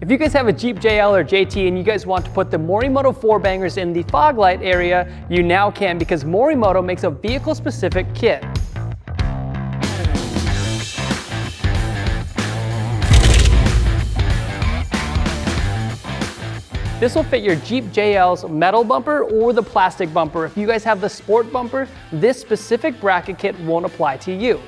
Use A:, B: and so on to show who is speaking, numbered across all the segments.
A: If you guys have a Jeep JL or JT and you guys want to put the Morimoto 4Bangers in the fog light area, you now can, because Morimoto makes a vehicle-specific kit. This will fit your Jeep JL's metal bumper or the plastic bumper. If you guys have the sport bumper, this specific bracket kit won't apply to you.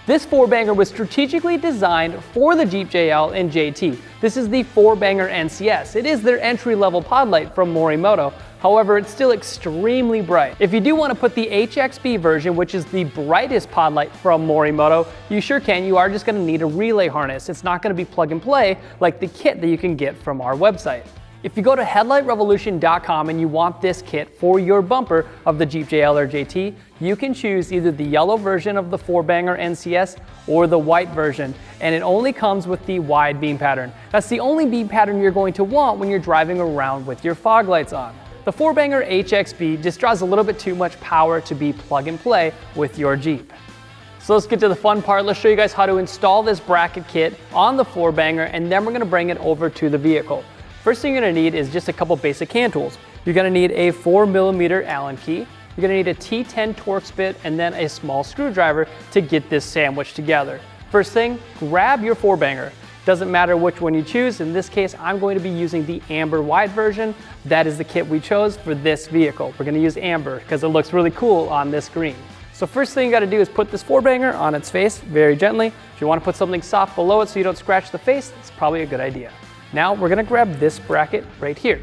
A: This 4Banger was strategically designed for the Jeep JL and JT. This is the 4Banger NCS. It is their entry-level pod light from Morimoto. However, it's still extremely bright. If you do want to put the HXB version, which is the brightest pod light from Morimoto, you sure can. You are just going to need a relay harness. It's not going to be plug and play like the kit that you can get from our website. If you go to headlightrevolution.com and you want this kit for your bumper of the Jeep JL or JT, you can choose either the yellow version of the 4Banger NCS or the white version, and it only comes with the wide beam pattern. That's the only beam pattern you're going to want when you're driving around with your fog lights on. The 4Banger HXB just draws a little bit too much power to be plug and play with your Jeep. So let's get to the fun part. Let's show you guys how to install this bracket kit on the 4Banger, and then we're going to bring it over to the vehicle. First thing you're going to need is just a couple basic hand tools. You're going to need a 4mm Allen key, you're going to need a T10 Torx bit, and then a small screwdriver to get this sandwiched together. First thing, grab your 4Banger. Doesn't matter which one you choose. In this case, I'm going to be using the amber wide version. That is the kit we chose for this vehicle. We're going to use amber because it looks really cool on this screen. So first thing you got to do is put this 4Banger on its face very gently. If you want to put something soft below it so you don't scratch the face, it's probably a good idea. Now we're going to grab this bracket right here.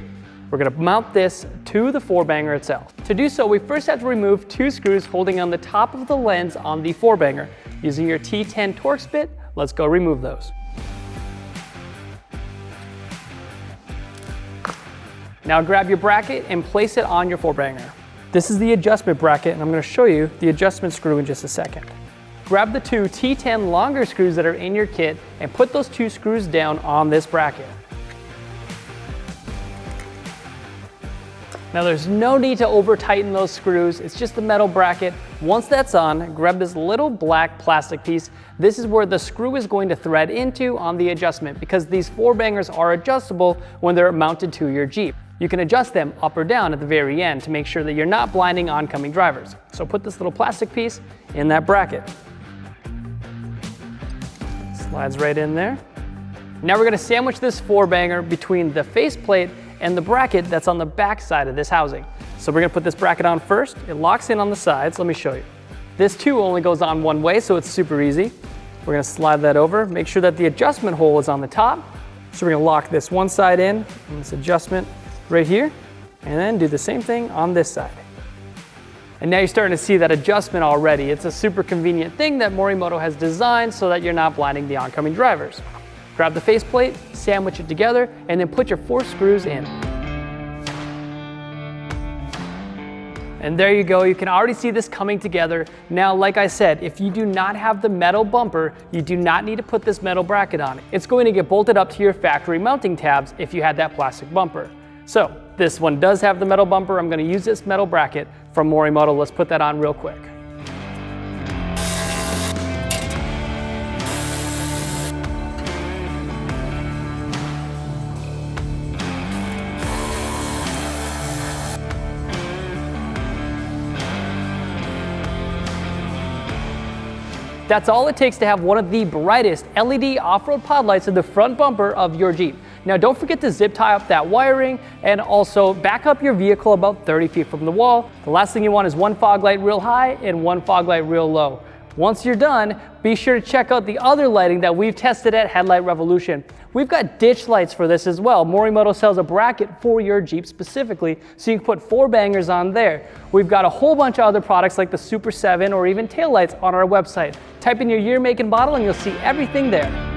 A: We're going to mount this to the 4Banger itself. To do so, we first have to remove two screws holding on the top of the lens on the 4Banger. Using your T10 Torx bit, let's go remove those. Now grab your bracket and place it on your 4Banger. This is the adjustment bracket, and I'm going to show you the adjustment screw in just a second. Grab the two T10 longer screws that are in your kit and put those two screws down on this bracket. Now there's no need to over tighten those screws, it's just the metal bracket. Once that's on, grab this little black plastic piece. This is where the screw is going to thread into on the adjustment, because these 4Bangers are adjustable when they're mounted to your Jeep. You can adjust them up or down at the very end to make sure that you're not blinding oncoming drivers. So put this little plastic piece in that bracket. Slides right in there. Now we're going to sandwich this 4Banger between the faceplate and the bracket that's on the back side of this housing. So we're going to put this bracket on first. It locks in on the sides. Let me show you. This too only goes on one way, so it's super easy. We're going to slide that over. Make sure that the adjustment hole is on the top. So we're going to lock this one side in, and this adjustment right here, and then do the same thing on this side. And now you're starting to see that adjustment already. It's a super convenient thing that Morimoto has designed so that you're not blinding the oncoming drivers. Grab the faceplate, sandwich it together, and then put your 4 screws in. And there you go, you can already see this coming together. Now, like I said, if you do not have the metal bumper, you do not need to put this metal bracket on it. It's going to get bolted up to your factory mounting tabs if you had that plastic bumper. So, this one does have the metal bumper. I'm going to use this metal bracket from Morimoto. Let's put that on real quick. That's all it takes to have one of the brightest LED off-road pod lights in the front bumper of your Jeep. Now don't forget to zip tie up that wiring and also back up your vehicle about 30 feet from the wall. The last thing you want is one fog light real high and one fog light real low. Once you're done, be sure to check out the other lighting that we've tested at Headlight Revolution. We've got ditch lights for this as well. Morimoto sells a bracket for your Jeep specifically, so you can put 4Bangers on there. We've got a whole bunch of other products like the Super 7 or even taillights on our website. Type in your year, make, and model and you'll see everything there.